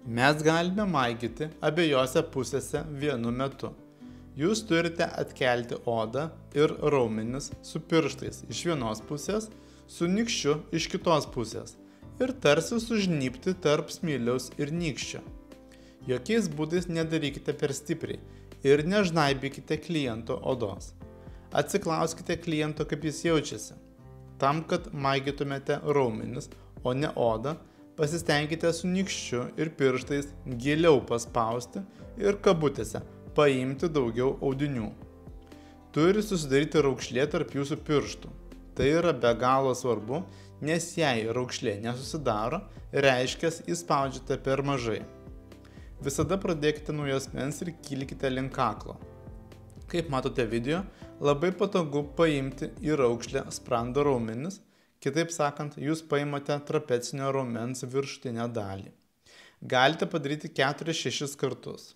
Mes galime maigyti abiejose pusėse vienu metu. Jūs turite atkelti odą ir raumenis su pirštais iš vienos pusės, su nykščiu iš kitos pusės ir tarsi sužnybti tarp smiliaus ir nykščio. Jokiais būdais nedarykite per stipriai ir nežnaibykite kliento odos. Atsiklauskite kliento, kaip jis jaučiasi. Tam, kad maigytumėte raumenis, o ne odą, pasistengkite su nykščiu ir pirštais giliau paspausti ir kabutėse paimti daugiau audinių. Turi susidaryti raukšlė tarp jūsų pirštų. Tai yra be galo svarbu, nes jei raukšlė nesusidaro, reiškia, įspaudžiate per mažai. Visada pradėkite nuo juosmens ir kilkite link kaklo. Kaip matote video, labai patogu paimti į raukšlę sprando raumenis, kitaip sakant, jūs paimate trapecinio raumens viršutinę dalį. Galite padaryti 4-6 kartus.